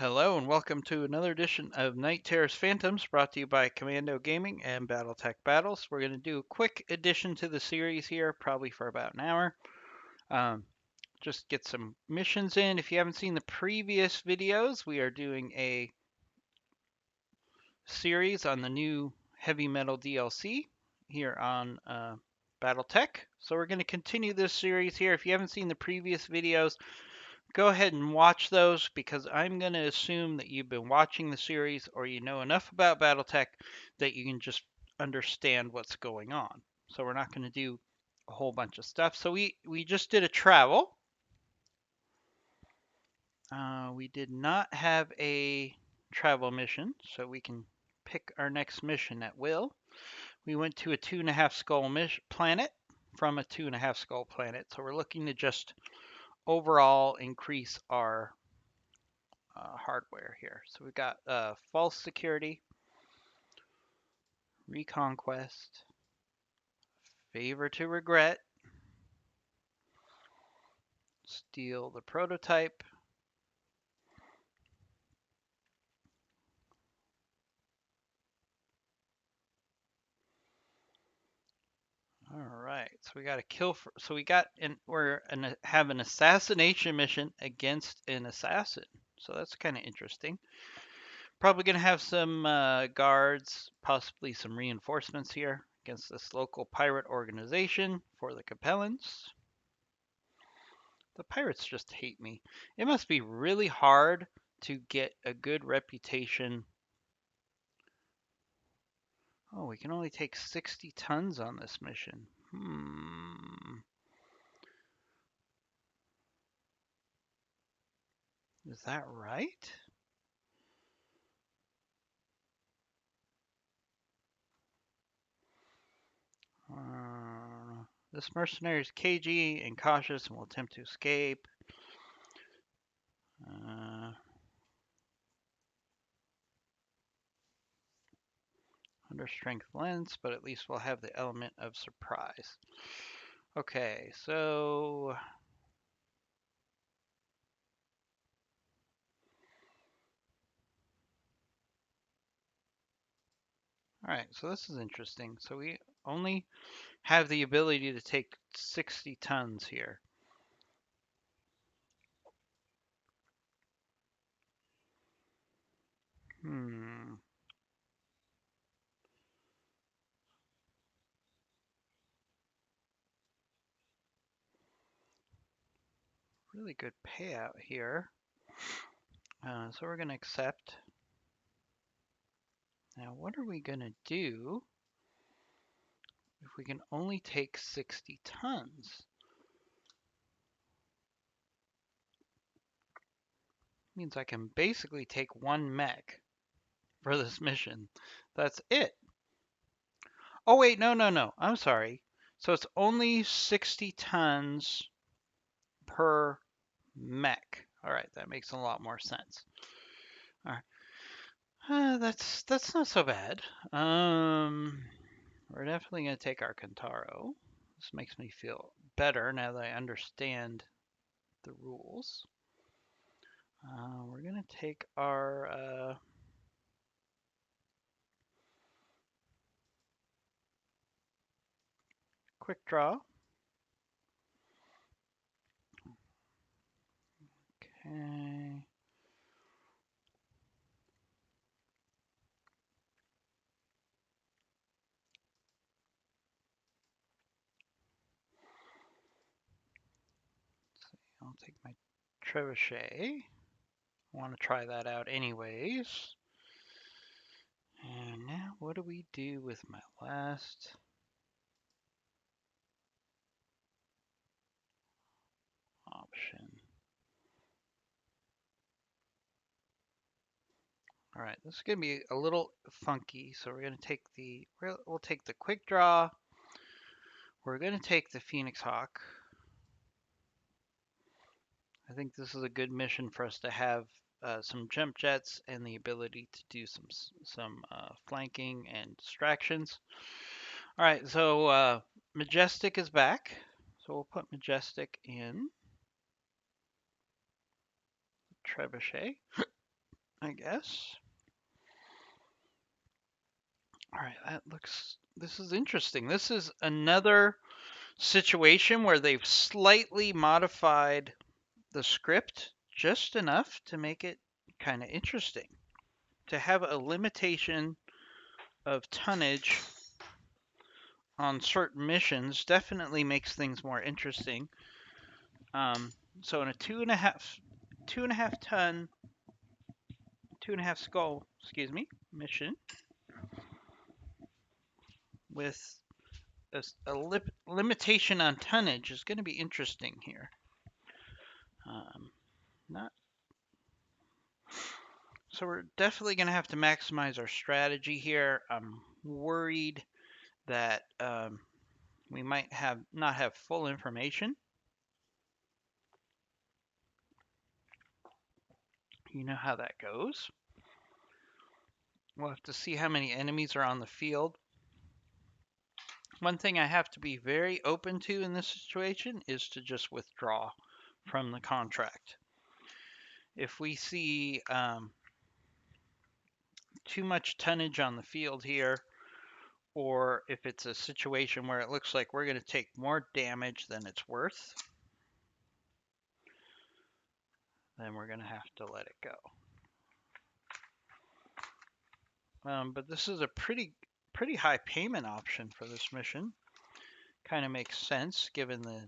Hello and welcome to another edition of Night Terror's Phantoms, brought to you by Commando Gaming and BattleTech Battles. We're going to do a quick addition to the series here, probably for about an hour. Um, just get some missions in. If you haven't seen the previous videos, we are doing a series on the new Heavy Metal DLC here on BattleTech. So we're going to continue this series here. If you haven't seen the previous videos, go ahead and watch those because I'm going to assume that you've been watching the series or you know enough about BattleTech that you can just understand what's going on. So we're not going to do a whole bunch of stuff. So we just did a travel. We did not have a travel mission, so we can pick our next mission at will. We went to a 2.5 skull planet from a 2.5 skull planet. So we're looking to just overall increase our hardware here. So we've got false security, reconquest, favor to regret, steal the prototype, all right, so we got a kill for, so we got have an assassination mission against an assassin. So that's kind of interesting. Probably going to have some guards, possibly some reinforcements here against this local pirate organization for the Capellans. The pirates just hate me. It must be really hard to get a good reputation. Oh, we can only take 60 tons on this mission. Is that right? This mercenary is cagey and cautious and will attempt to escape. Under strength lens, but at least we'll have the element of surprise. Okay, so all right, so this is interesting. So we only have the ability to take 60 tons here. Really good payout here. So we're going to accept. Now, what are we going to do if we can only take 60 tons? Means I can basically take one mech for this mission. That's it. Oh, wait, no. I'm sorry. So it's only 60 tons per mech. All right, that makes a lot more sense. All right. That's not so bad. We're definitely going to take our Kentaro. This makes me feel better now that I understand the rules. We're going to take our quick draw. Okay. I'll take my trebuchet. I want to try that out anyways. And now what do we do with my last option? All right, this is going to be a little funky. So we're going to take we'll take the quick draw. We're going to take the Phoenix Hawk. I think this is a good mission for us to have some jump jets and the ability to do some flanking and distractions. All right, so Majestic is back. So we'll put Majestic in Trebuchet. I guess. All right, this is interesting. This is another situation where they've slightly modified the script just enough to make it kind of interesting. To have a limitation of tonnage on certain missions definitely makes things more interesting. So in a two and a half ton, 2.5 skull, excuse me, mission with a limitation on tonnage is going to be interesting here. Not So we're definitely going to have to maximize our strategy here. I'm worried that we might not have full information. You know how that goes. We'll have to see how many enemies are on the field. One thing I have to be very open to in this situation is to just withdraw from the contract. If we see too much tonnage on the field here, or if it's a situation where it looks like we're going to take more damage than it's worth, then we're going to have to let it go. But this is a pretty high payment option for this mission. Kind of makes sense given the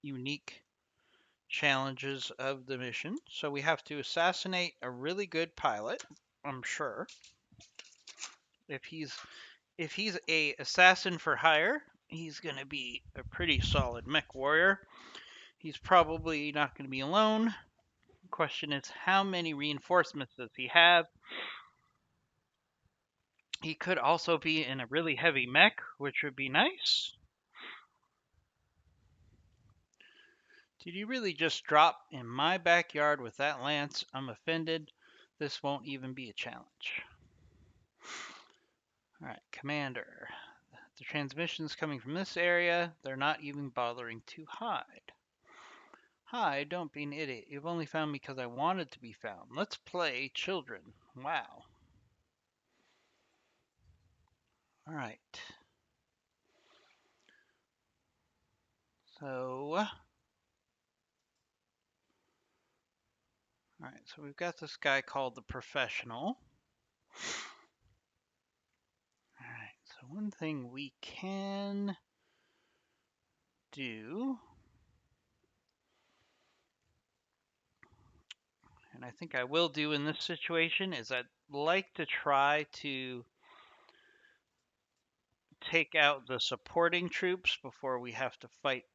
unique challenges of the mission. So we have to assassinate a really good pilot, I'm sure. If he's a assassin for hire, he's going to be a pretty solid mech warrior. He's probably not going to be alone. The question is, how many reinforcements does he have? He could also be in a really heavy mech, which would be nice. Did you really just drop in my backyard with that lance? I'm offended. This won't even be a challenge. All right, Commander. The transmission's coming from this area. They're not even bothering to hide. Hi, don't be an idiot. You've only found me because I wanted to be found. Let's play children. Wow. All right. So, all right, so we've got this guy called the Professional. All right, so one thing we can do, and I think I will do in this situation, is I'd like to try to take out the supporting troops before we have to fight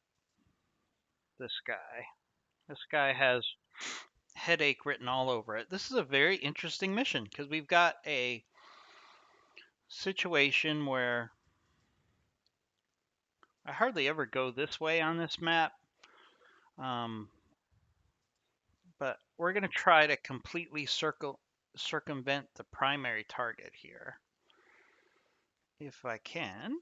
this guy. This guy has headache written all over it. This is a very interesting mission because we've got a situation where I hardly ever go this way on this map, but we're going to try to completely circumvent the primary target here if I can.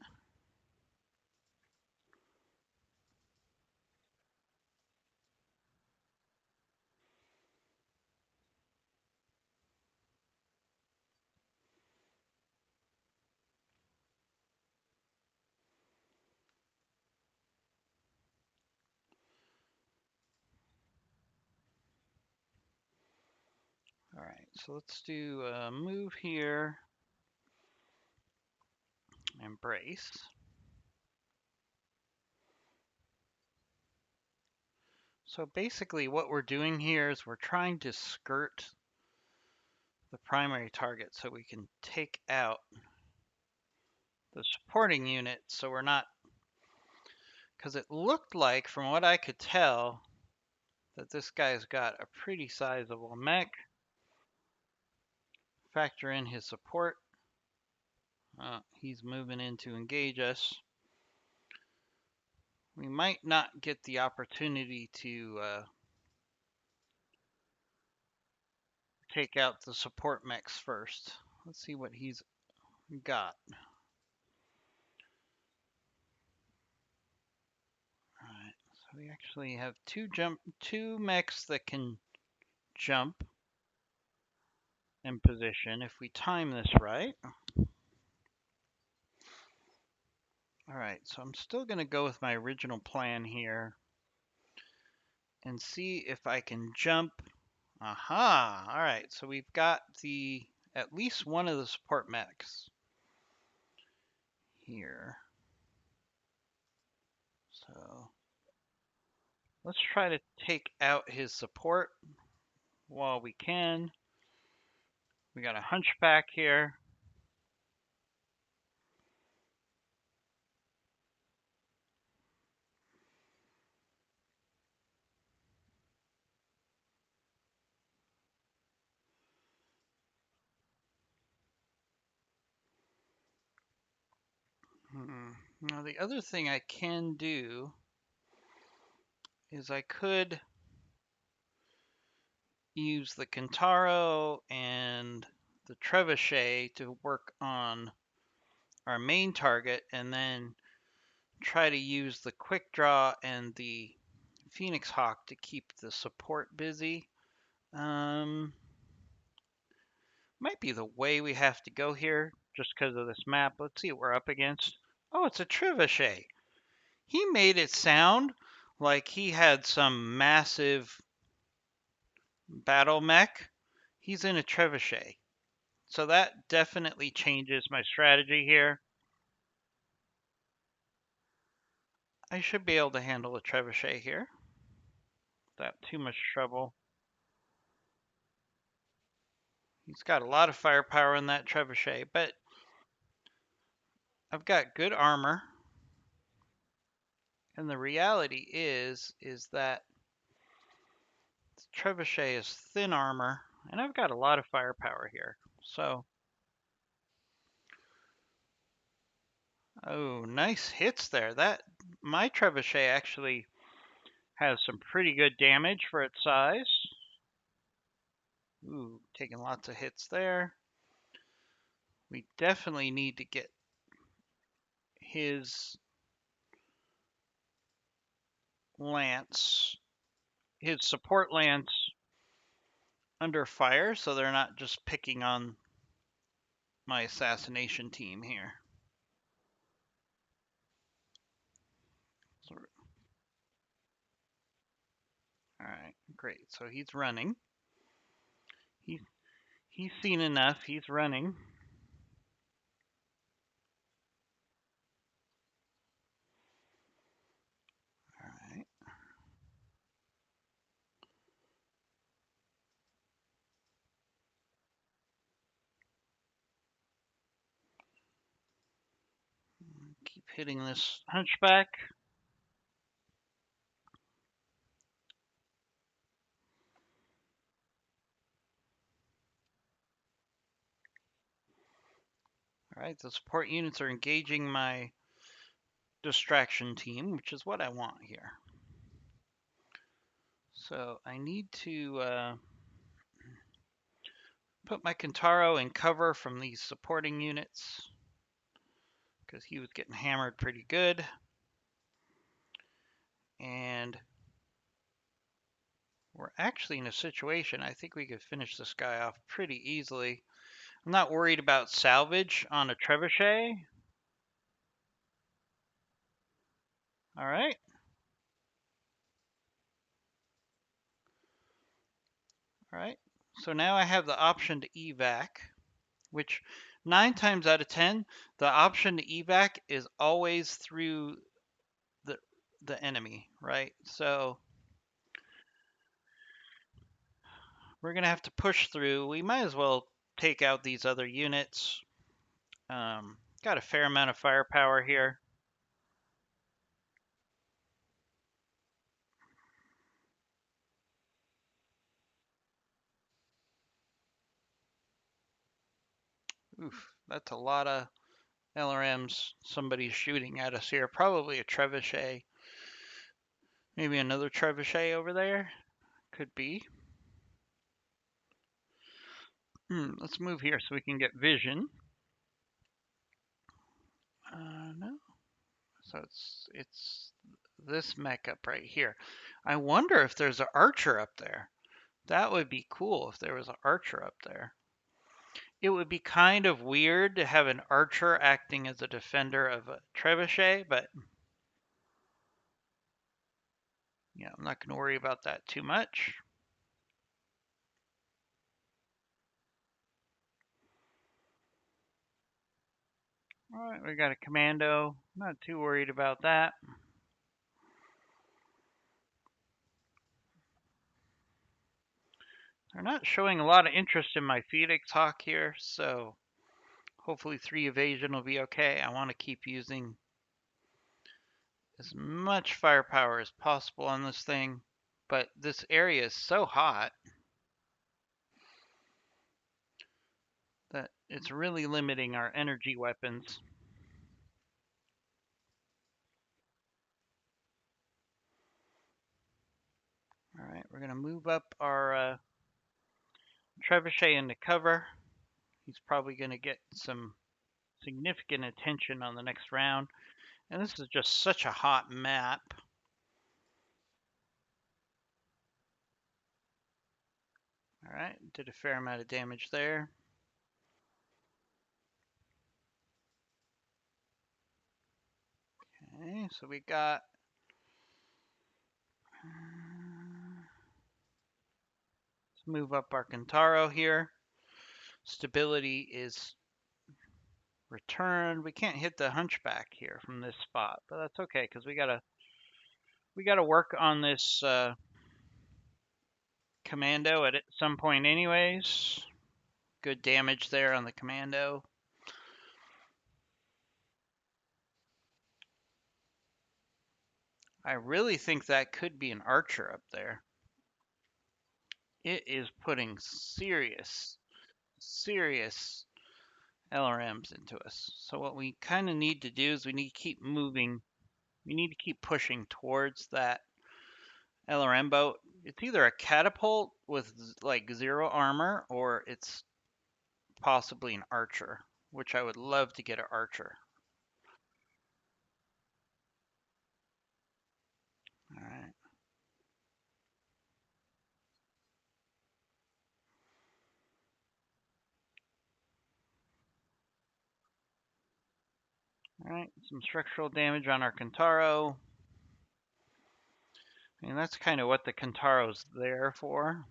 All right, so let's do a move here and brace. So basically what we're doing here is we're trying to skirt the primary target so we can take out the supporting unit so we're not, because it looked like from what I could tell that this guy's got a pretty sizable mech. Factor in his support. He's moving in to engage us. We might not get the opportunity to take out the support mechs first. Let's see what he's got. Alright, so we actually have two mechs that can jump. in position if we time this right. All right, so I'm still going to go with my original plan here and see if I can jump. Aha! All right, so we've got the at least one of the support mechs here. So let's try to take out his support while we can. We got a hunchback here. Now the other thing I can do is I could use the Kintaro and the Trebuchet to work on our main target and then try to use the Quick Draw and the Phoenix Hawk to keep the support busy. Might be the way we have to go here just because of this map. Let's see what we're up against. Oh, it's a Trebuchet. He made it sound like he had some massive battle mech. He's in a Trebuchet. So that definitely changes my strategy here. I should be able to handle a Trebuchet here without too much trouble. He's got a lot of firepower in that Trebuchet, but I've got good armor. And the reality is that the Trebuchet is thin armor, and I've got a lot of firepower here. So, oh, nice hits there. That my Trebuchet actually has some pretty good damage for its size. Ooh, taking lots of hits there. We definitely need to get his lance, his support lance under fire so they're not just picking on my assassination team here. So, all right, great. So he's running. He's he's seen enough. He's running. All right. Keep hitting this hunchback. All right, the support units are engaging my distraction team, which is what I want here. So I need to put my Kintaro in cover from these supporting units because he was getting hammered pretty good. And we're actually in a situation I think we could finish this guy off pretty easily. I'm not worried about salvage on a trebuchet. All right. All right. So now I have the option to evac, which 9 times out of 10, the option to evac is always through the the enemy, right? So we're gonna have to push through. We might as well take out these other units. Got a fair amount of firepower here. Oof, that's a lot of LRMs somebody's shooting at us here. Probably a trebuchet. Maybe another trebuchet over there. Could be. Let's move here so we can get vision. No. So it's this mech up right here. I wonder if there's an archer up there. That would be cool if there was an archer up there. It would be kind of weird to have an archer acting as a defender of a trebuchet, but yeah, I'm not going to worry about that too much. All right, we got a commando. Not too worried about that. They're not showing a lot of interest in my Phoenix Hawk here, so hopefully 3 evasion will be okay. I want to keep using as much firepower as possible on this thing, but this area is so hot that it's really limiting our energy weapons. All right, we're going to move up our trebuchet into cover. He's probably going to get some significant attention on the next round. And this is just such a hot map. All right, did a fair amount of damage there. Okay, so we got let's move up our Kintaro here. Stability is returned. We can't hit the hunchback here from this spot, but that's okay because we gotta work on this commando at some point anyways. Good damage there on the commando. I really think that could be an archer up there. It is putting serious LRMs into us. So what we kind of need to do is we need to keep moving. We need to keep pushing towards that LRM boat. It's either a catapult with like 0 armor or it's possibly an archer, which I would love to get an archer. All right. All right, some structural damage on our Kintaro. And that's kind of what the Kintaro's there for.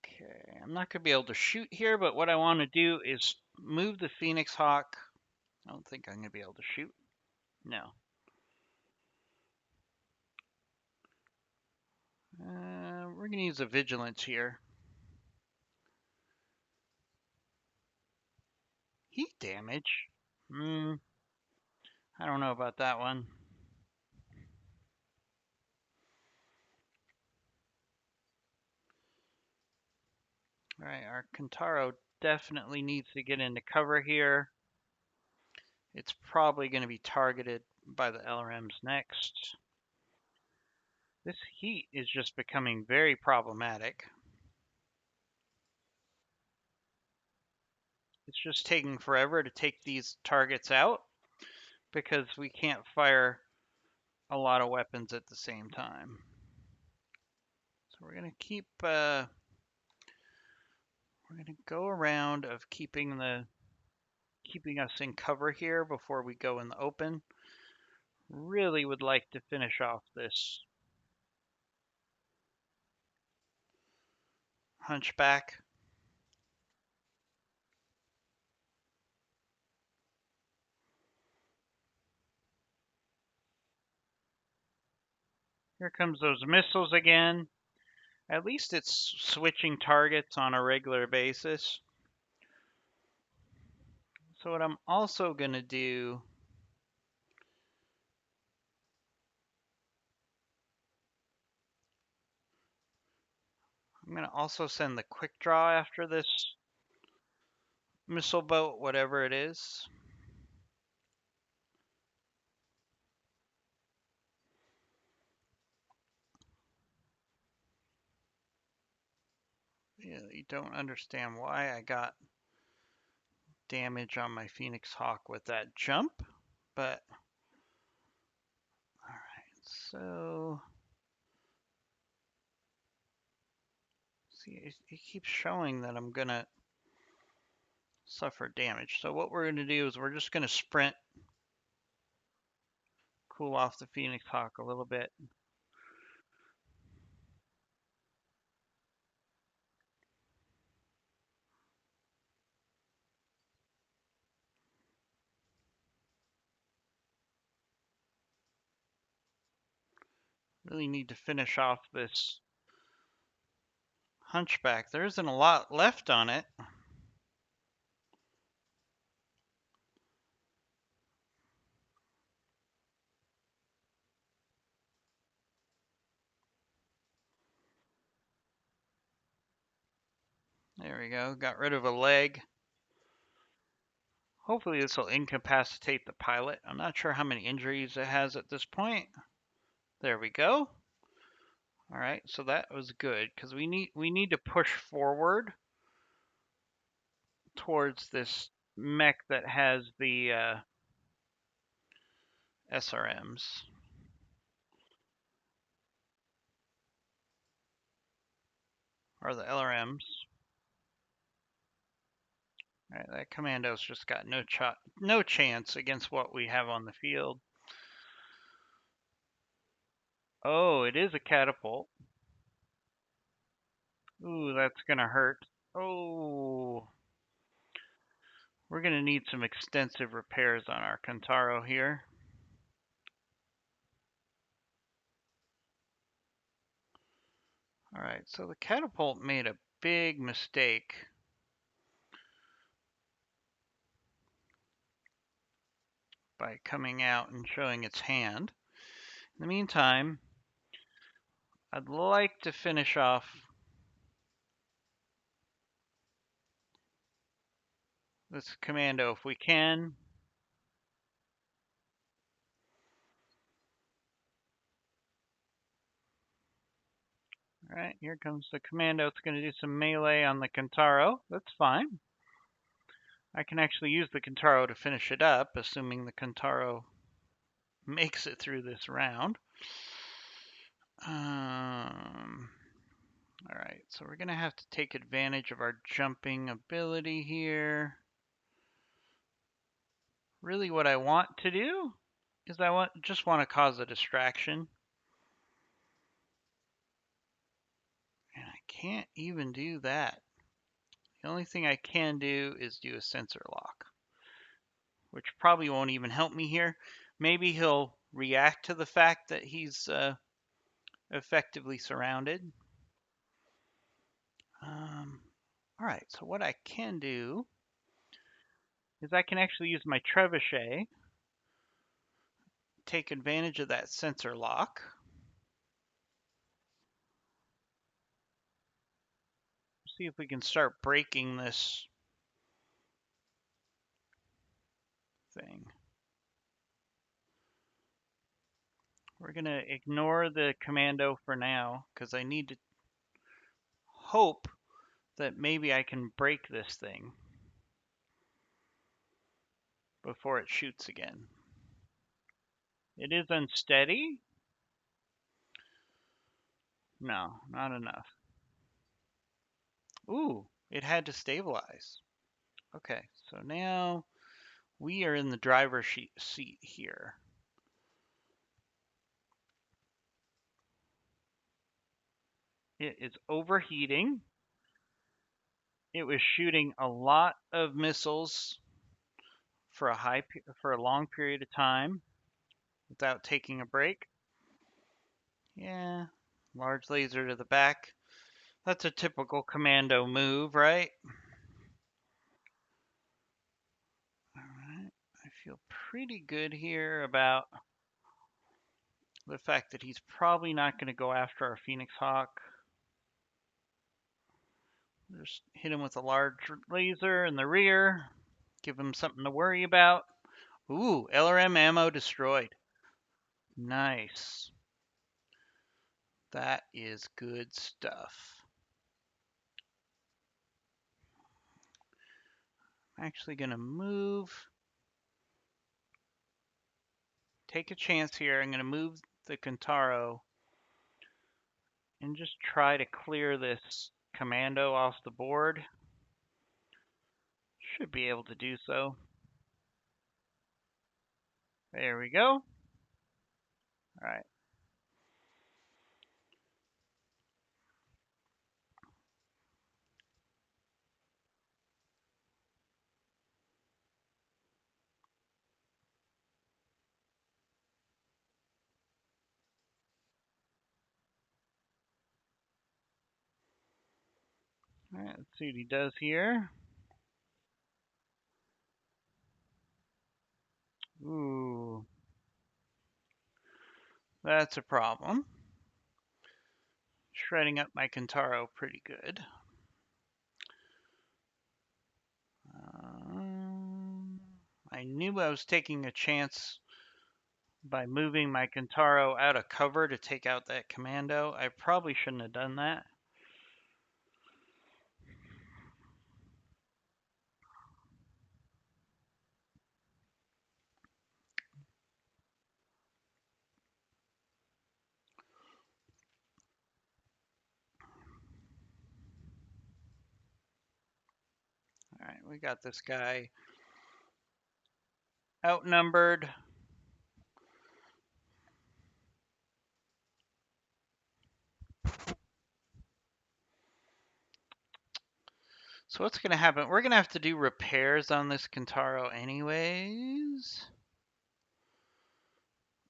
Okay, I'm not going to be able to shoot here, but what I want to do is move the Phoenix Hawk. I don't think I'm going to be able to shoot. No. We're going to use a Vigilance here. Heat damage? I don't know about that one. All right, our Kintaro definitely needs to get into cover here. It's probably going to be targeted by the LRMs next. This heat is just becoming very problematic. It's just taking forever to take these targets out because we can't fire a lot of weapons at the same time. So we're going to keep we're going to go around of keeping us in cover here before we go in the open. Really would like to finish off this hunchback. Here comes those missiles again. At least it's switching targets on a regular basis. So what I'm also going to do, I'm going to also send the quick draw after this missile boat, whatever it is. Yeah, you don't understand why I got damage on my Phoenix Hawk with that jump, but all right. so see, it keeps showing that I'm gonna suffer damage. So what we're gonna do is we're just gonna sprint, cool off the Phoenix Hawk a little bit. Really need to finish off this Hunchback. There isn't a lot left on it. There we go. Got rid of a leg. Hopefully this will incapacitate the pilot. I'm not sure how many injuries it has at this point. There we go. All right, so that was good because we need to push forward towards this mech that has the SRMs or the LRMs. All right, that commando's just got no chance against what we have on the field. Oh, it is a catapult. Ooh, that's gonna hurt. Oh, we're gonna need some extensive repairs on our Kantaro here. All right, so the catapult made a big mistake by coming out and showing its hand. In the meantime, I'd like to finish off this commando if we can. All right, here comes the commando. It's going to do some melee on the Kantaro. That's fine. I can actually use the Kantaro to finish it up, assuming the Kantaro makes it through this round. All right, so we're going to have to take advantage of our jumping ability here. Really what I want to do is just want to cause a distraction. And I can't even do that. The only thing I can do is do a sensor lock, which probably won't even help me here. Maybe he'll react to the fact that he's effectively surrounded. All right, so what I can do is I can actually use my trebuchet, take advantage of that sensor lock. See if we can start breaking this thing. We're going to ignore the commando for now because I need to hope that maybe I can break this thing before it shoots again. It is unsteady. No, not enough. Ooh, it had to stabilize. Okay, so now we are in the driver's seat here. It is overheating. It was shooting a lot of missiles for a long period of time without taking a break. Yeah, large laser to the back. That's a typical commando move, right? All right, I feel pretty good here about the fact that he's probably not going to go after our Phoenix Hawk. Just hit him with a large laser in the rear. Give him something to worry about. Ooh, LRM ammo destroyed. Nice. That is good stuff. I'm actually going to move. Take a chance here. I'm going to move the Kintaro and just try to clear this commando off the board. Should be able to do so. There we go. All right. All right, let's see what he does here. Ooh. That's a problem. Shredding up my Kintaro pretty good. I knew I was taking a chance by moving my Kintaro out of cover to take out that commando. I probably shouldn't have done that. All right, we got this guy outnumbered. So what's going to happen? We're going to have to do repairs on this Kintaro anyways.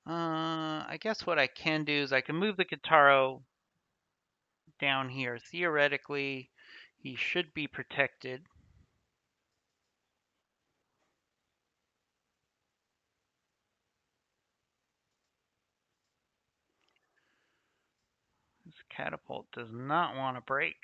I guess what I can do is I can move the Kintaro down here. Theoretically, he should be protected. This catapult does not want to break.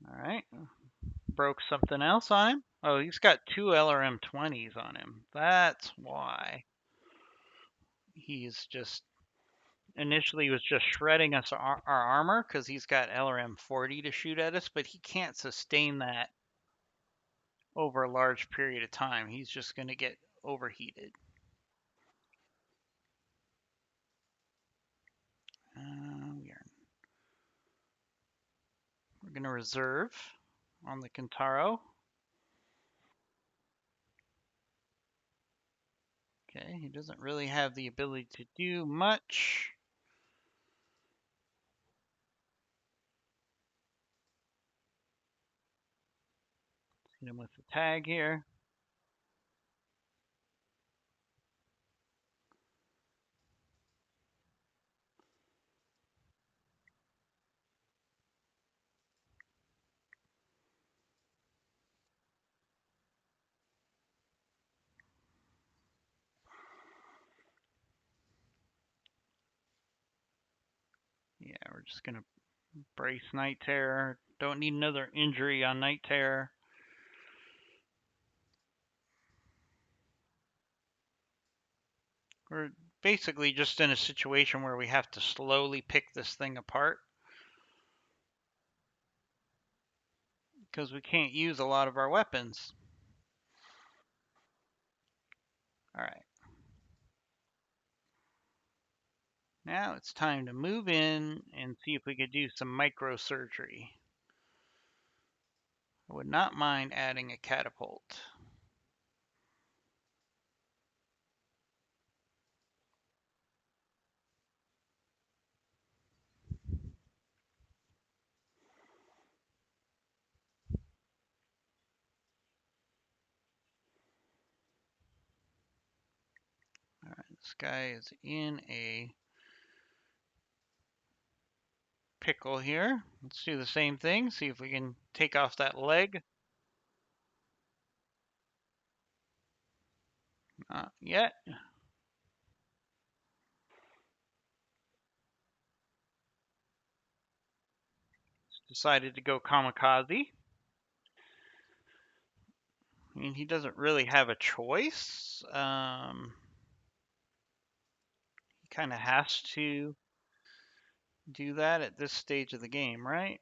All right. Broke something else on him. Oh, he's got two LRM-20s on him. That's why. He's just initially was just shredding us our armor because he's got LRM-40 to shoot at us, but he can't sustain that over a large period of time. He's just going to get overheated. We're going to reserve on the Kintaro. Okay, he doesn't really have the ability to do much. Hit him with the tag here. Yeah, we're just going to brace Night Terror. Don't need another injury on Night Terror. We're basically just in a situation where we have to slowly pick this thing apart because we can't use a lot of our weapons. All right. Now it's time to move in and see if we could do some microsurgery. I would not mind adding a catapult. All right, this guy is in a pickle here. Let's do the same thing, see if we can take off that leg. Not yet. Decided to go kamikaze. I mean, he doesn't really have a choice. He kind of has to do that at this stage of the game, right?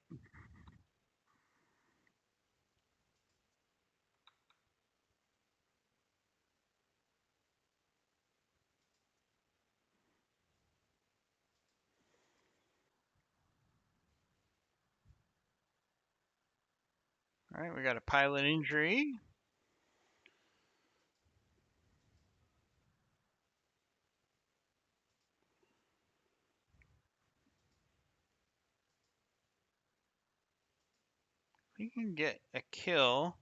All right, we got a pilot injury. We can get a kill.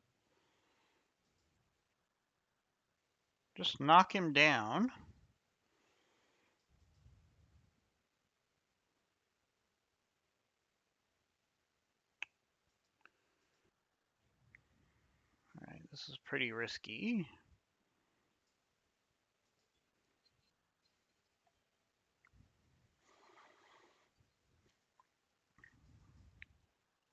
Just knock him down. All right, this is pretty risky.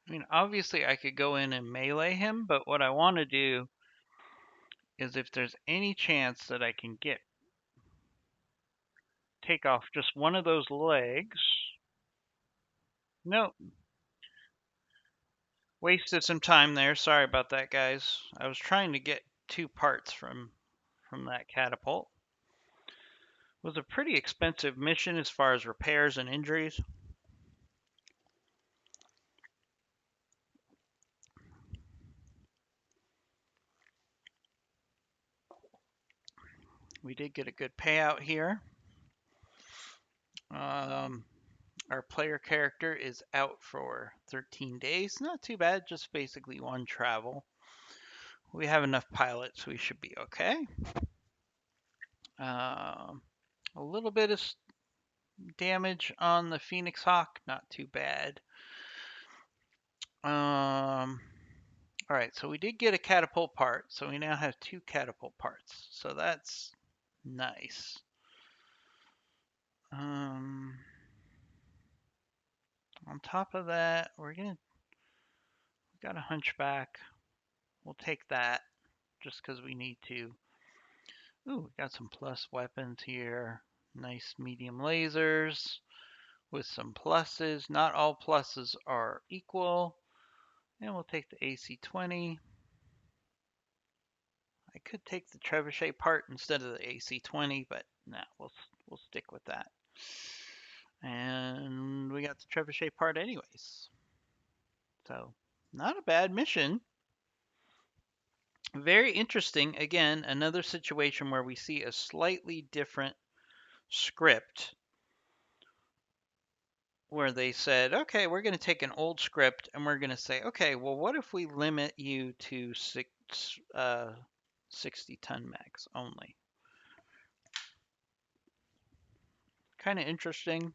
I mean, obviously I could go in and melee him, but what I want to do is if there's any chance that I can take off just one of those legs. Nope. Wasted some time there. Sorry about that, guys. I was trying to get 2 parts from that catapult. It was a pretty expensive mission as far as repairs and injuries. We did get a good payout here. Our player character is out for 13 days. Not too bad, just basically 1 travel. We have enough pilots, we should be okay. A little bit of damage on the Phoenix Hawk, not too bad. All right, so we did get a catapult part, so we now have 2 catapult parts. So that's nice. On top of that, we got a hunchback. We'll take that just because we need to. Ooh, we got some plus weapons here. Nice medium lasers with some pluses. Not all pluses are equal. And we'll take the AC-20. I could take the trebuchet part instead of the AC-20, but nah, we'll stick with that. And we got the trebuchet part anyways. So, not a bad mission. Very interesting. Again, another situation where we see a slightly different script where they said, okay, we're going to take an old script and we're going to say, okay, well, what if we limit you to 60-ton max only? Kind of interesting.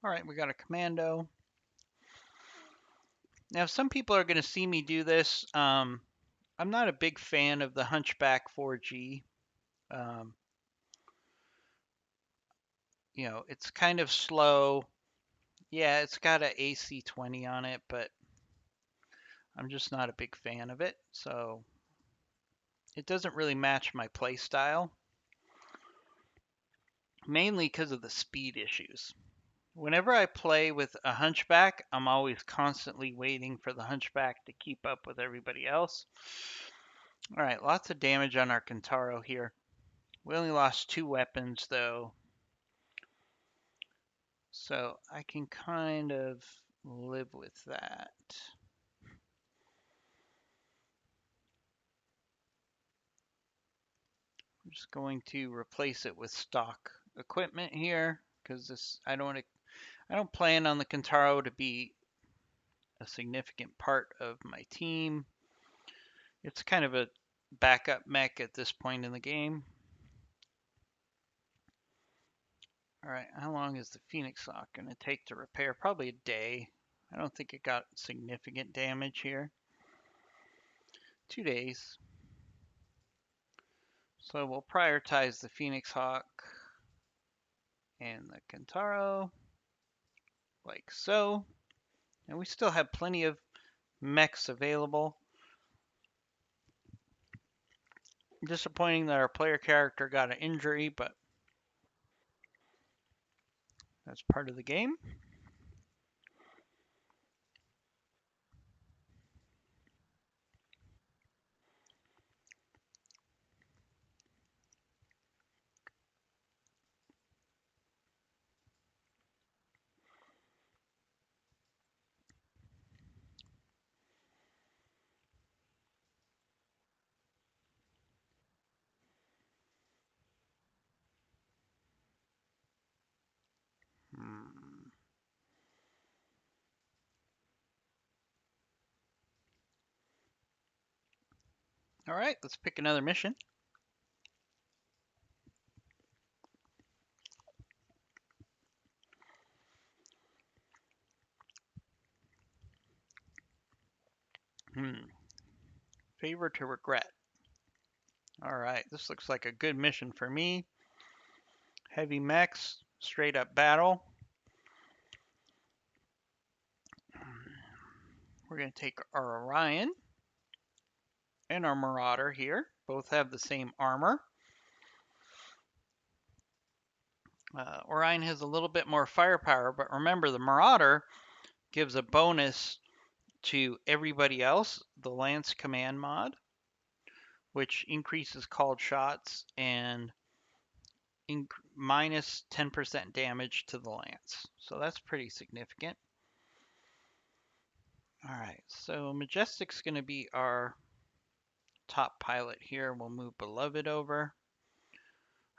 All right, we got a commando. Now, some people are going to see me do this. I'm not a big fan of the Hunchback 4G. It's kind of slow. Yeah, it's got an AC-20 on it, but I'm just not a big fan of it. So it doesn't really match my play style, mainly because of the speed issues. Whenever I play with a hunchback, I'm always constantly waiting for the hunchback to keep up with everybody else. All right, lots of damage on our Kintaro here. We only lost 2 weapons though, so I can kind of live with that. I'm just going to replace it with stock equipment here because I don't plan on the Kintaro to be a significant part of my team. It's kind of a backup mech at this point in the game. All right, how long is the Phoenix Hawk going to take to repair? Probably a day. I don't think it got significant damage here. 2 days. So we'll prioritize the Phoenix Hawk and the Kentaro, like so. And we still have plenty of mechs available. Disappointing that our player character got an injury, but that's part of the game. Hmm. All right, let's pick another mission. Favor to regret. All right, this looks like a good mission for me. Heavy mechs, straight up battle. We're going to take our Orion and our Marauder here. Both have the same armor. Orion has a little bit more firepower, but remember the Marauder gives a bonus to everybody else, the Lance Command mod, which increases called shots and minus 10% damage to the Lance. So that's pretty significant. All right, so Majestic's going to be our top pilot here. We'll move Beloved over.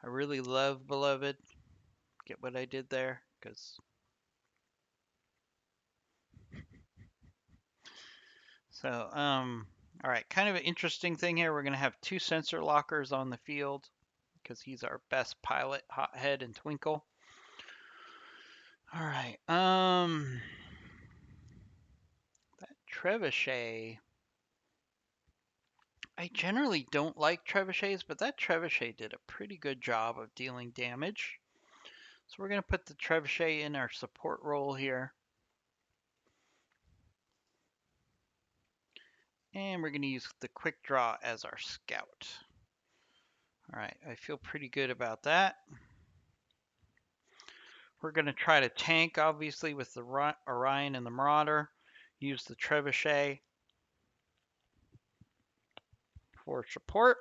I really love Beloved. Get what I did there? Because so, all right, kind of an interesting thing here. We're going to have 2 sensor lockers on the field because he's our best pilot, Hothead and Twinkle. All right, that Trebuchet. I generally don't like trebuchets, but that trebuchet did a pretty good job of dealing damage. So we're going to put the trebuchet in our support role here. And we're going to use the quick draw as our scout. All right, I feel pretty good about that. We're going to try to tank, obviously, with the Orion and the Marauder. Use the trebuchet for support.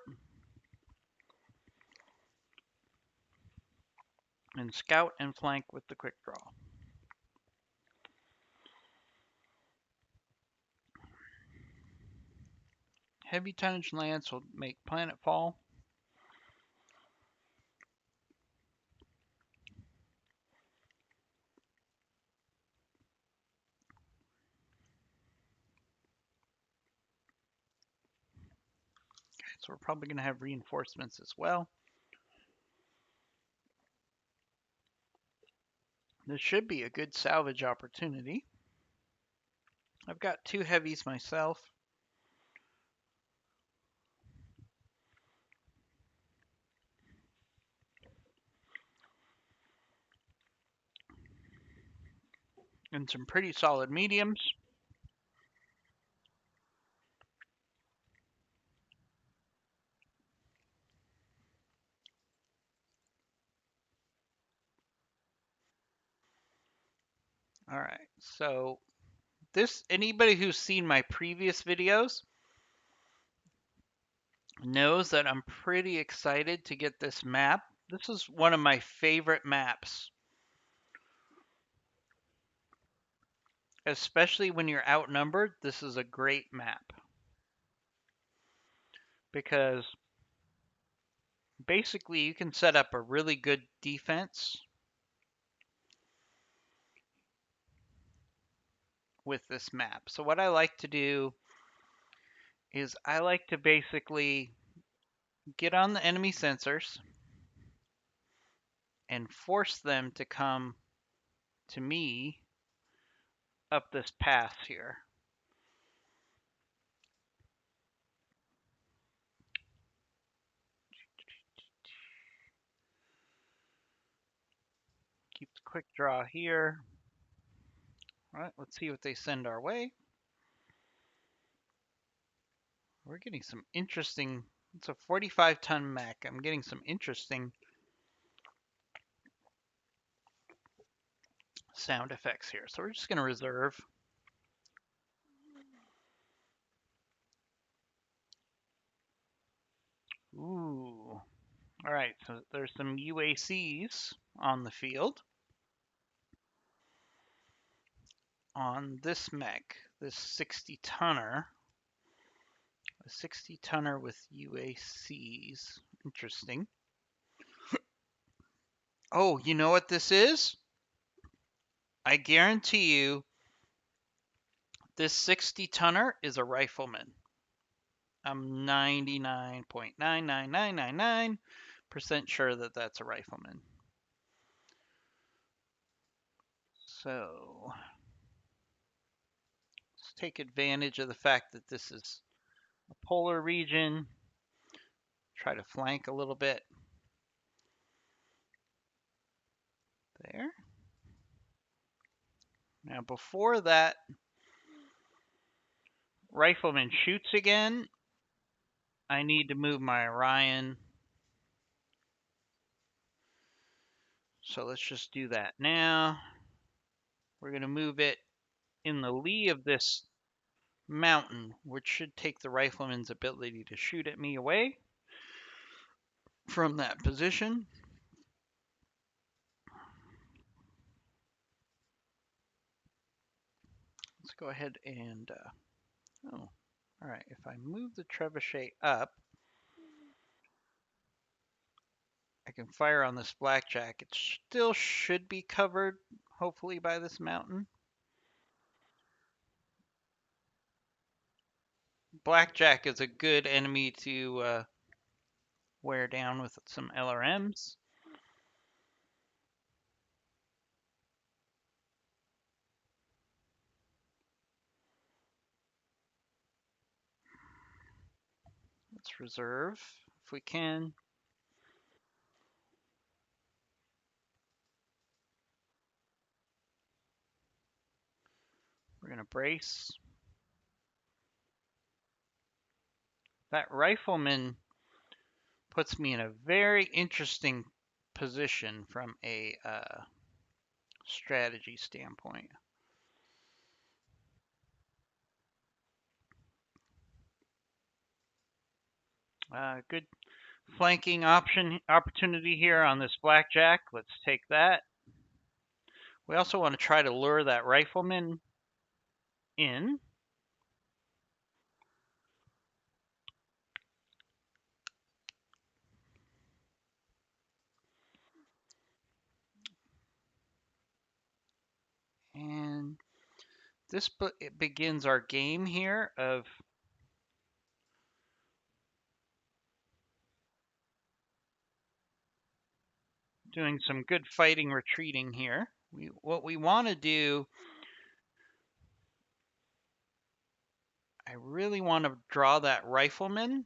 And scout and flank with the quick draw. Heavy tonnage lance will make planetfall. Okay, so we're probably going to have reinforcements as well. This should be a good salvage opportunity. I've got 2 heavies myself. And some pretty solid mediums. All right, so anybody who's seen my previous videos knows that I'm pretty excited to get this map. This is one of my favorite maps, especially when you're outnumbered. This is a great map because basically you can set up a really good defense with this map. So what I like to do is I like to basically get on the enemy sensors and force them to come to me up this pass here. Keep the quick draw here. All right, let's see what they send our way. We're getting some interesting, it's a 45-ton mech. I'm getting some interesting sound effects here. So we're just going to reserve. Ooh. All right, so there's some UACs on the field. On this mech, this 60-tonner. A 60-tonner with UACs. Interesting. Oh, you know what this is? I guarantee you this 60-tonner is a Rifleman. I'm 99.99999% sure that that's a Rifleman. So let's take advantage of the fact that this is a polar region. Try to flank a little bit. There. Now before that Rifleman shoots again, I need to move my Orion. So let's just do that now. We're going to move it in the lee of this mountain, which should take the Rifleman's ability to shoot at me away from that position. Let's go ahead and, all right, if I move the trebuchet up, I can fire on this blackjack. It still should be covered, hopefully, by this mountain. Blackjack is a good enemy to wear down with some LRMs. Let's reserve if we can. We're going to brace. That Rifleman puts me in a very interesting position from a strategy standpoint. Good flanking opportunity here on this blackjack. Let's take that. We also want to try to lure that Rifleman in. And this begins our game here of doing some good fighting retreating here. What we want to do, I really want to draw that Rifleman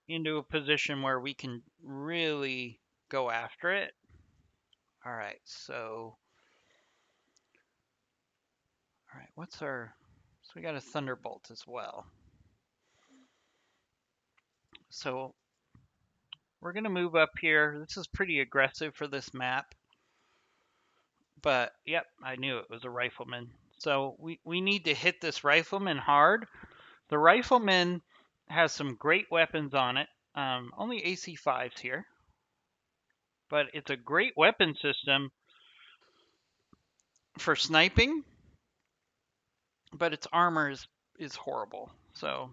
into a position where we can really go after it. All right, so all right, what's our, so we got a Thunderbolt as well. So we're going to move up here. This is pretty aggressive for this map. But yep, I knew it was a Rifleman. So we need to hit this Rifleman hard. The Rifleman has some great weapons on it. Only AC5s here. But it's a great weapon system for sniping. But its armor is horrible. So all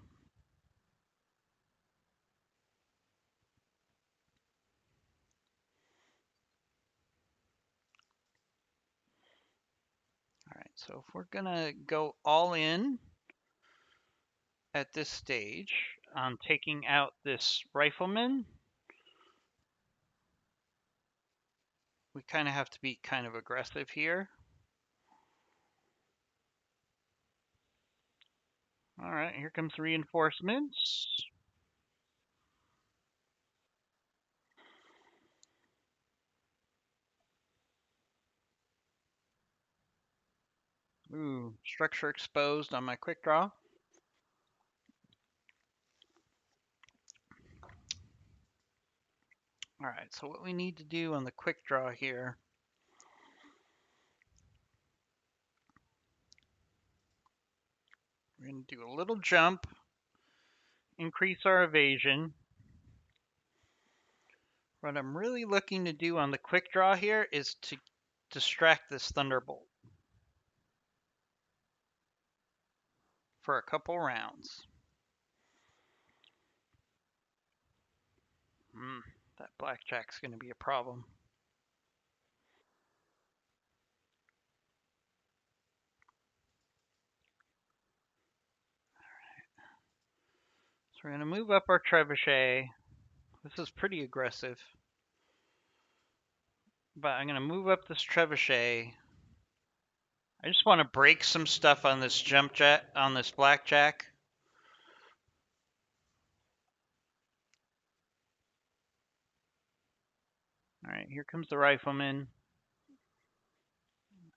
right, so if we're gonna go all in at this stage on taking out this Rifleman, we kind of have to be kind of aggressive here. All right, here comes reinforcements. Ooh, structure exposed on my quick draw. All right, so what we need to do on the quick draw here, we're going to do a little jump, increase our evasion. What I'm really looking to do on the quick draw here is to distract this Thunderbolt for a couple rounds. That blackjack's going to be a problem. So we're going to move up our trebuchet. This is pretty aggressive. But I'm going to move up this trebuchet. I just want to break some stuff on this jump jet, on this blackjack. All right, here comes the Rifleman.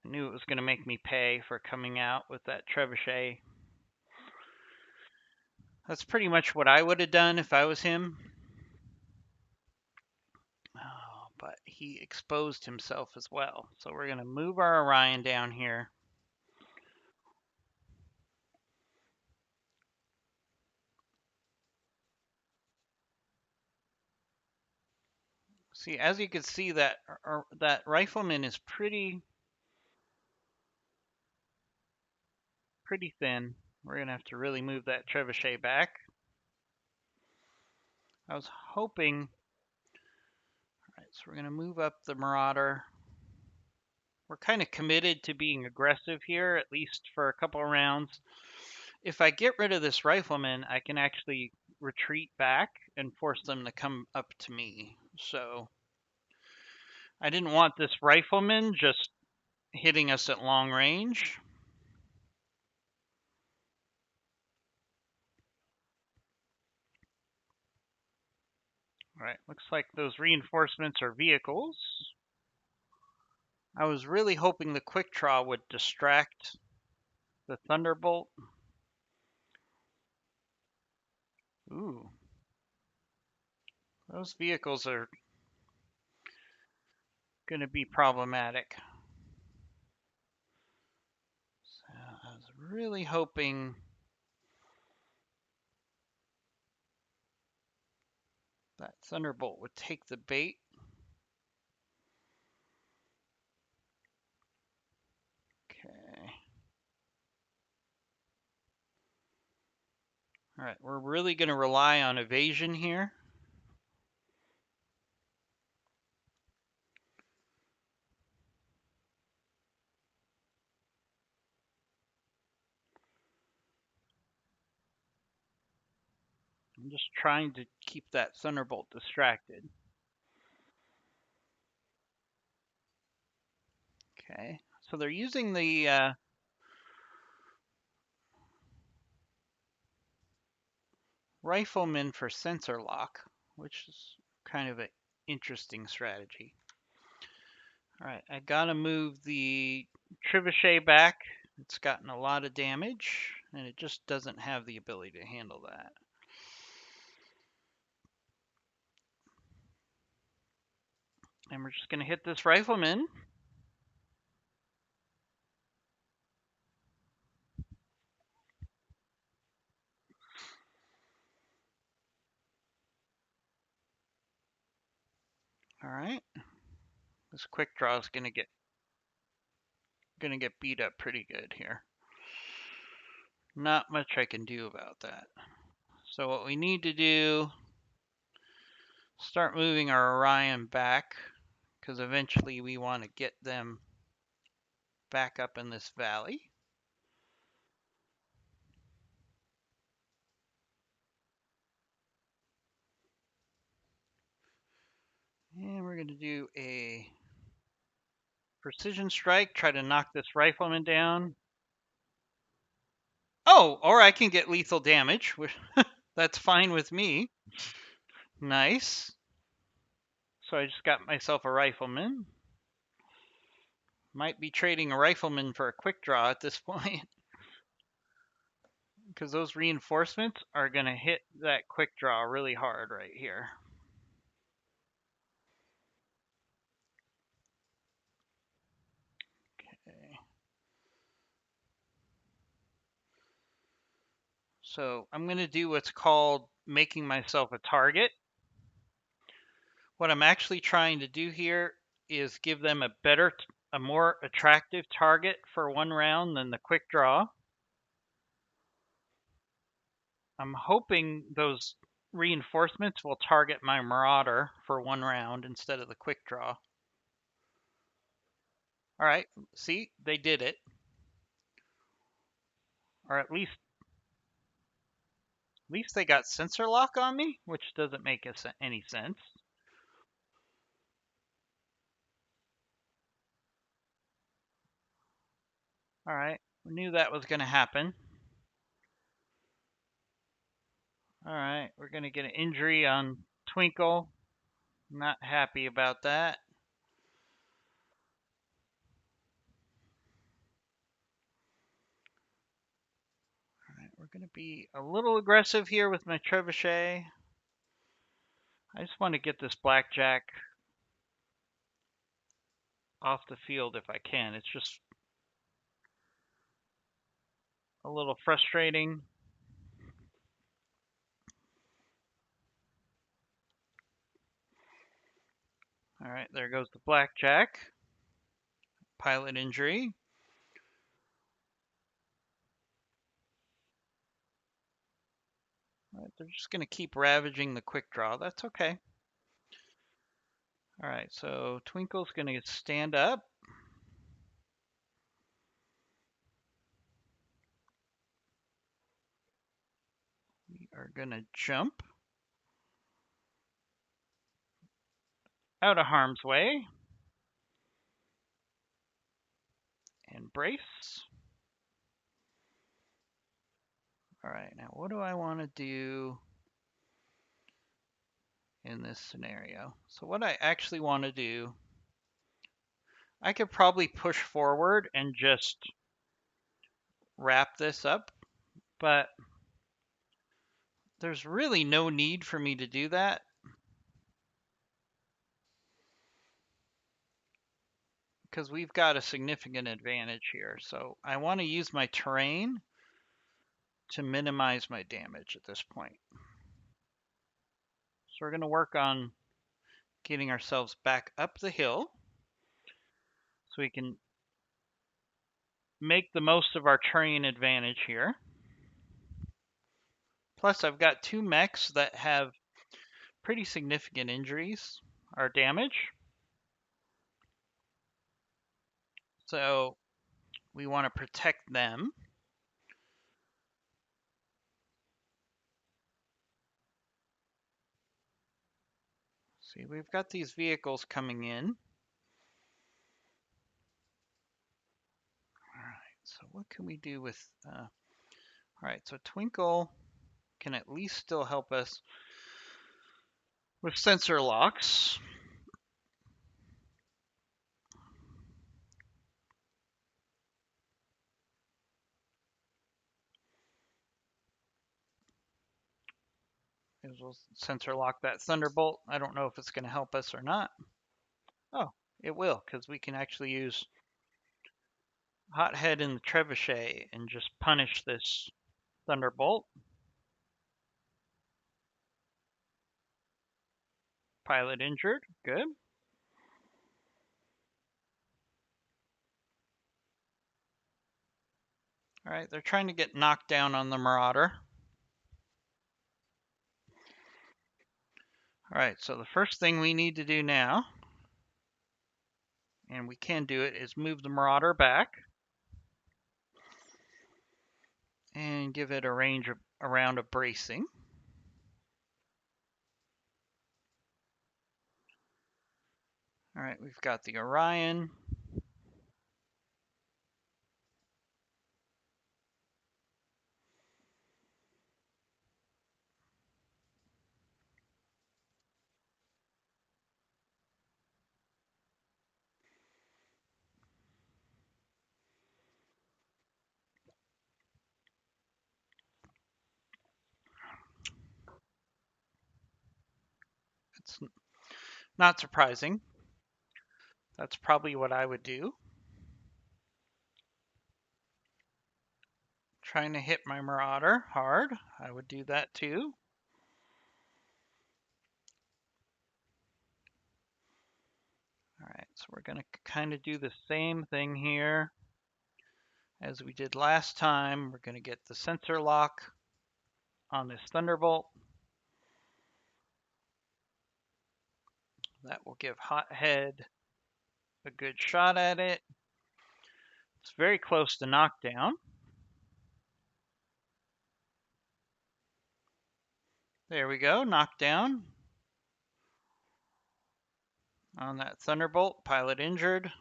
I knew it was going to make me pay for coming out with that trebuchet. That's pretty much what I would have done if I was him. Oh, but he exposed himself as well. So we're going to move our Orion down here. See, as you can see, that Rifleman is pretty thin. We're going to have to really move that trebuchet back. I was hoping. All right, so we're going to move up the Marauder. We're kind of committed to being aggressive here, at least for a couple of rounds. If I get rid of this Rifleman, I can actually retreat back and force them to come up to me. So I didn't want this Rifleman just hitting us at long range. All right, looks like those reinforcements are vehicles. I was really hoping the quick draw would distract the Thunderbolt. Ooh. Those vehicles are going to be problematic. So I was really hoping that Thunderbolt would take the bait. Okay. All right, we're really going to rely on evasion here. I'm just trying to keep that Thunderbolt distracted. Okay, so they're using the Rifleman for sensor lock, which is kind of an interesting strategy. All right, I gotta move the trebuchet back. It's gotten a lot of damage, and it just doesn't have the ability to handle that. And we're just gonna hit this Rifleman. All right, this quick draw is gonna get beat up pretty good here. Not much I can do about that. So what we need to do, start moving our Orion back, because eventually we want to get them back up in this valley. And we're going to do a precision strike, try to knock this Rifleman down. Oh, or I can get lethal damage. That's fine with me. Nice. So I just got myself a Rifleman. Might be trading a Rifleman for a quick draw at this point. Because those reinforcements are going to hit that quick draw really hard right here. Okay. So I'm going to do what's called making myself a target. What I'm actually trying to do here is give them a more attractive target for one round than the quick draw. I'm hoping those reinforcements will target my Marauder for one round instead of the quick draw. All right, see, they did it. Or at least they got sensor lock on me, which doesn't make any sense. All right, we knew that was going to happen. All right, we're going to get an injury on Twinkle. Not happy about that. All right, we're going to be a little aggressive here with my Trebuchet. I just want to get this Blackjack off the field if I can. It's just a little frustrating. All right, there goes the Blackjack. Pilot injury. All right, they're just going to keep ravaging the quick draw. That's okay. All right, so Twinkle's going to stand up. We are going to jump out of harm's way and brace. All right, now what do I want to do in this scenario? So what I actually want to do, I could probably push forward and just wrap this up, but there's really no need for me to do that. Because we've got a significant advantage here. So I want to use my terrain to minimize my damage at this point. So we're going to work on getting ourselves back up the hill so we can make the most of our terrain advantage here. Plus, I've got two mechs that have pretty significant injuries or damage. So we want to protect them. See, we've got these vehicles coming in. All right, so what can we do with... all right, so Twinkle can at least still help us with sensor locks. We'll sensor lock that Thunderbolt. I don't know if it's going to help us or not. Oh, it will, because we can actually use Hothead in the Trebuchet and just punish this Thunderbolt. Pilot injured. Good. All right, they're trying to get knocked down on the Marauder. All right, so the first thing we need to do now, and we can do it, is move the Marauder back and give it a range of around of bracing. All right, we've got the Orion. That's not surprising. That's probably what I would do. Trying to hit my Marauder hard. I would do that too. All right, so we're going to kind of do the same thing here as we did last time. We're going to get the sensor lock on this Thunderbolt. That will give Hothead a good shot at it. It's very close to knockdown. There we go, knockdown on that Thunderbolt. Pilot injured.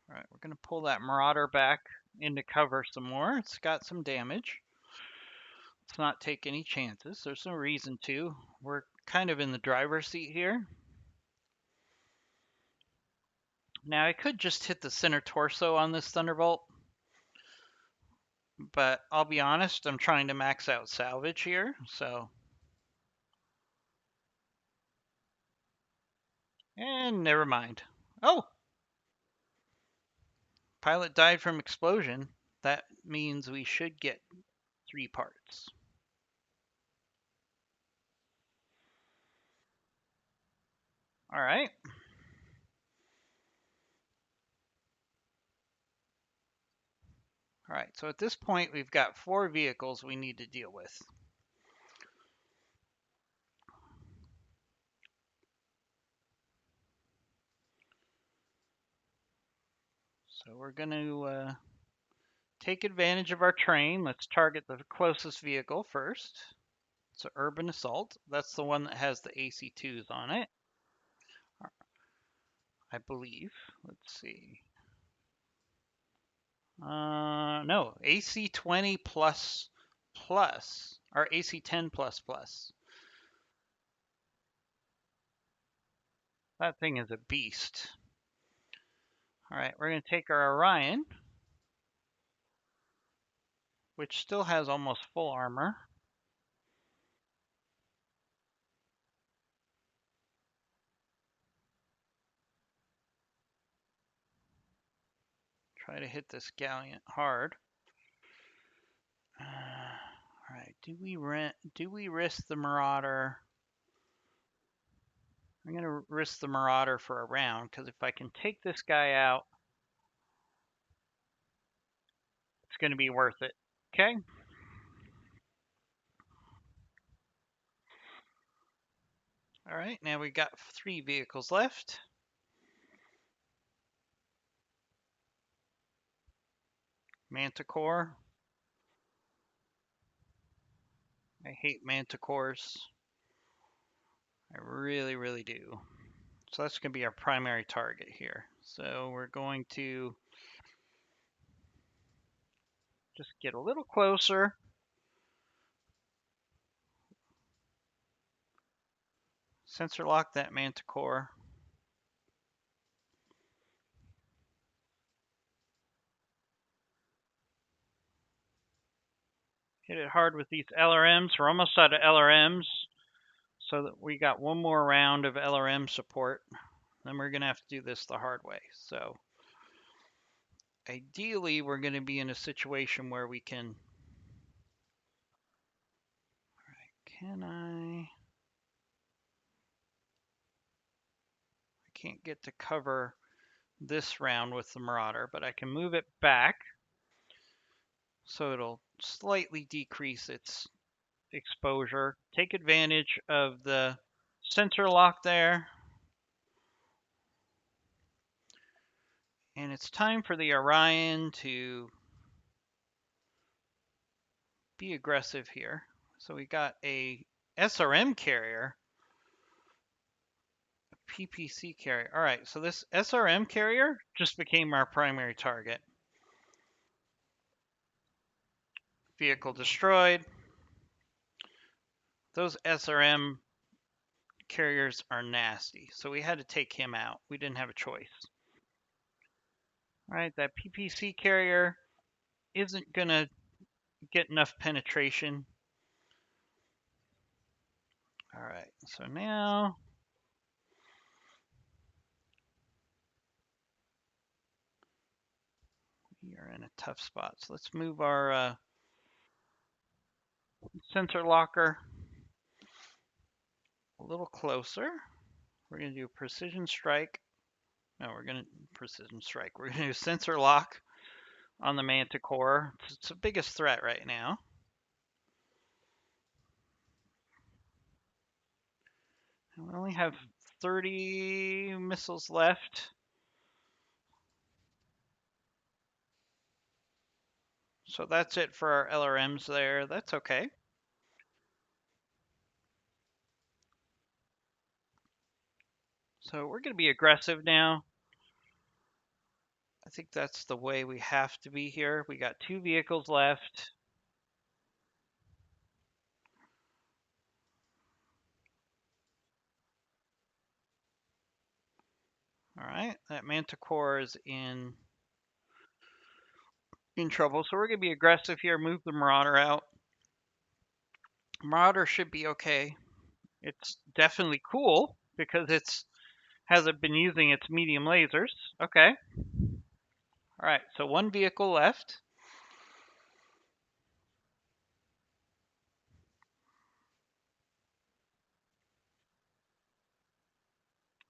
All right, we're going to pull that Marauder back into cover some more. It's got some damage. Let's not take any chances. There's no reason to. We're kind of in the driver's seat here. Now, I could just hit the center torso on this Thunderbolt, but I'll be honest, I'm trying to max out salvage here, so. And never mind. Oh! Pilot died from explosion. That means we should get 3 parts. All right. All right, so at this point, we've got 4 vehicles we need to deal with. So we're going to take advantage of our terrain. Let's target the closest vehicle first. It's an urban assault. That's the one that has the AC2s on it, I believe. Let's see. No, AC20 plus plus, or AC10 plus plus. That thing is a beast. All right, we're going to take our Orion, which still has almost full armor. Try to hit this Gallant hard. All right, do we risk the Marauder? I'm going to risk the Marauder for a round, because if I can take this guy out, it's going to be worth it. Okay. All right, now we got 3 vehicles left. Manticore. I hate Manticores. I really, really do. So that's going to be our primary target here. So we're going to just get a little closer. Sensor lock that Manticore. Hit it hard with these LRMs. We're almost out of LRMs. So that we got one more round of LRM support. Then we're going to have to do this the hard way. So ideally, we're going to be in a situation where we can. All right, can I can't get to cover this round with the Marauder, but I can move it back so it'll slightly decrease its exposure. Take advantage of the sensor lock there. And it's time for the Orion to be aggressive here. So we got a SRM carrier, a PPC carrier. All right, so this SRM carrier just became our primary target. Vehicle destroyed. Those SRM carriers are nasty, so we had to take him out. We didn't have a choice. All right, that PPC carrier isn't gonna get enough penetration. All right, so now we are in a tough spot. So let's move our sensor locker a little closer. We're gonna do precision strike. No, we're gonna precision strike. We're gonna do sensor lock on the Manticore. It's the biggest threat right now. And we only have 30 missiles left. So that's it for our LRMs there. That's okay. So we're going to be aggressive now. I think that's the way we have to be here. We got 2 vehicles left. All right, that Manticore is in trouble. So we're going to be aggressive here. Move the Marauder out. Marauder should be okay. It's definitely cool because it's hasn't been using its medium lasers. Okay. All right, so 1 vehicle left.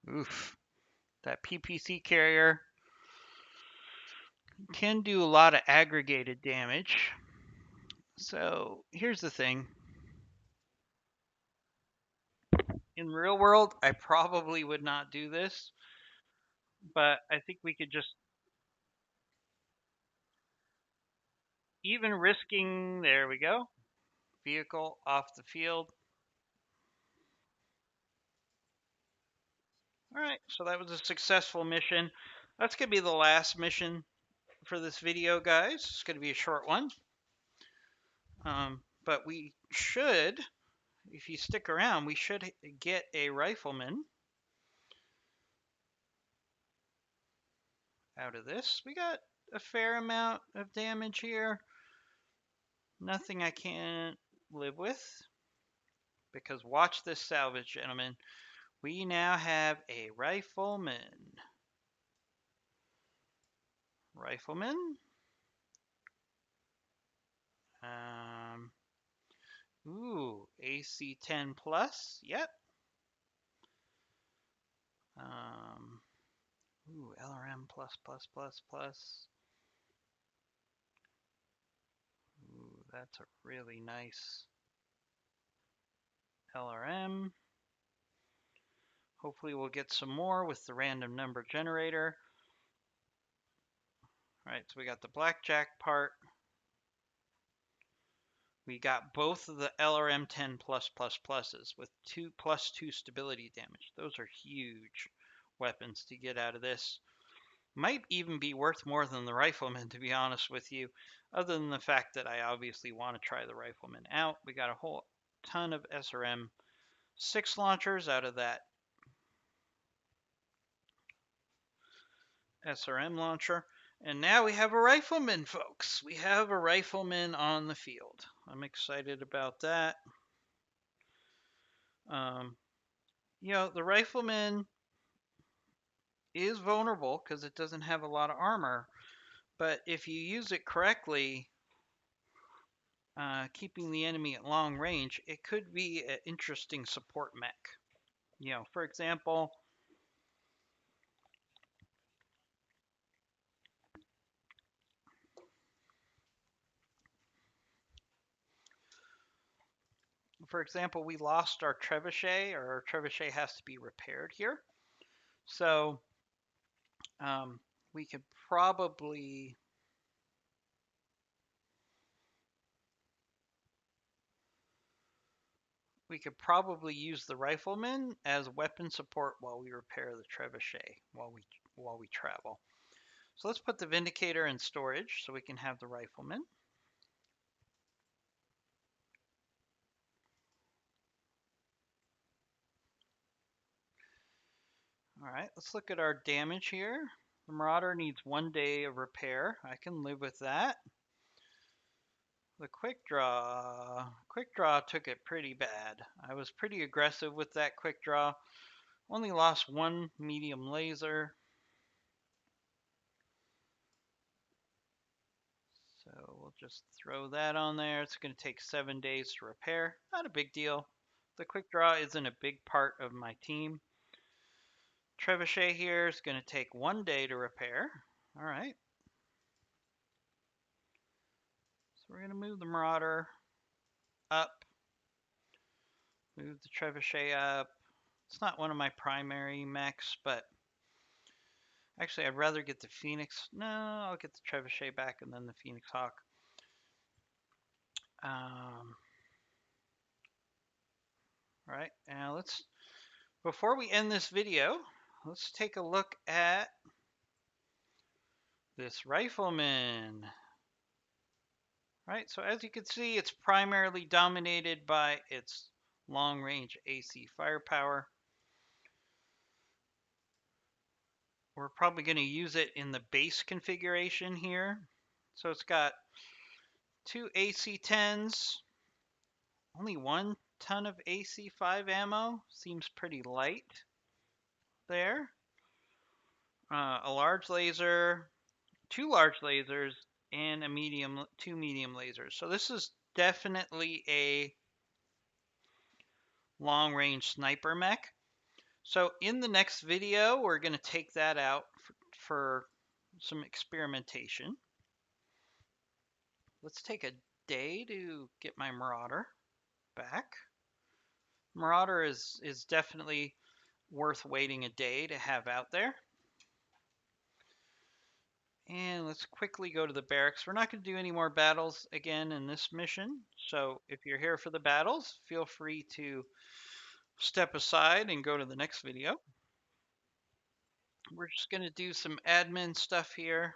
Oof. That PPC carrier can do a lot of aggregated damage. So here's the thing. In real world, I probably would not do this, but I think we could just, even risking, there we go, vehicle off the field. All right, so that was a successful mission. That's going to be the last mission for this video, guys. It's going to be a short one. But we should, if you stick around, we should get a Rifleman out of this. We got a fair amount of damage here. Nothing I can't live with. Because watch this salvage, gentlemen. We now have a Rifleman. Rifleman. Ooh, AC 10 plus. Yep. Ooh, LRM plus plus plus plus. Ooh, that's a really nice LRM. Hopefully we'll get some more with the random number generator. All right, so we got the blackjack part. We got both of the LRM 10 plus plus pluses with 2+2 stability damage. Those are huge weapons to get out of this. Might even be worth more than the Rifleman, to be honest with you, other than the fact that I obviously want to try the Rifleman out. We got a whole ton of SRM 6 launchers out of that SRM launcher. And now we have a Rifleman, folks. We have a Rifleman on the field. I'm excited about that. You know, the Rifleman is vulnerable because it doesn't have a lot of armor, but if you use it correctly, keeping the enemy at long range, it could be an interesting support mech. You know, for example, we lost our trebuchet, or our trebuchet has to be repaired here. So we could probably use the Rifleman as weapon support while we repair the trebuchet while we travel. So let's put the Vindicator in storage so we can have the Rifleman. All right, let's look at our damage here. The Marauder needs 1 day of repair. I can live with that. The quick draw took it pretty bad. I was pretty aggressive with that quick draw. Only lost 1 medium laser. So we'll just throw that on there. It's going to take 7 days to repair. Not a big deal. The quick draw isn't a big part of my team. Trebuchet here is going to take 1 day to repair. All right. So we're going to move the Marauder up. Move the Trebuchet up. It's not one of my primary mechs, but actually I'd rather get the Phoenix. No, I'll get the Trebuchet back and then the Phoenix Hawk. All right, now before we end this video, let's take a look at this Rifleman. Right, so as you can see, it's primarily dominated by its long-range AC firepower. We're probably going to use it in the base configuration here. So it's got 2 AC-10s, only 1 ton of AC-5 ammo. Seems pretty light there. A large laser, 2 large lasers, and 2 medium lasers. So this is definitely a long-range sniper mech. So in the next video, we're going to take that out for some experimentation. Let's take a day to get my Marauder back. Marauder is definitely worth waiting a day to have out there. And let's quickly go to the barracks. We're not going to do any more battles again in this mission. So if you're here for the battles, feel free to step aside and go to the next video. We're just going to do some admin stuff here.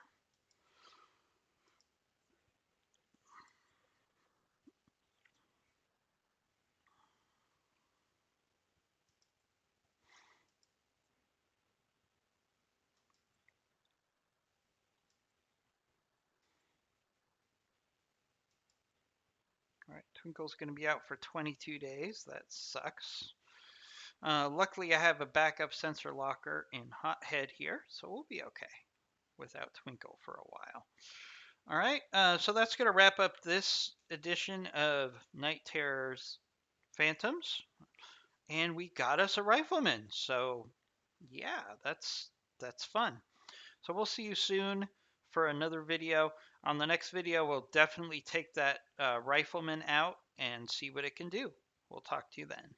All right, Twinkle's going to be out for 22 days. That sucks. Luckily, I have a backup sensor locker in Hothead here, so we'll be okay without Twinkle for a while. All right, so that's going to wrap up this edition of Night Terror's Phantoms, and we got us a Rifleman. So yeah, that's fun. So we'll see you soon for another video. On the next video, we'll definitely take that Rifleman out and see what it can do. We'll talk to you then.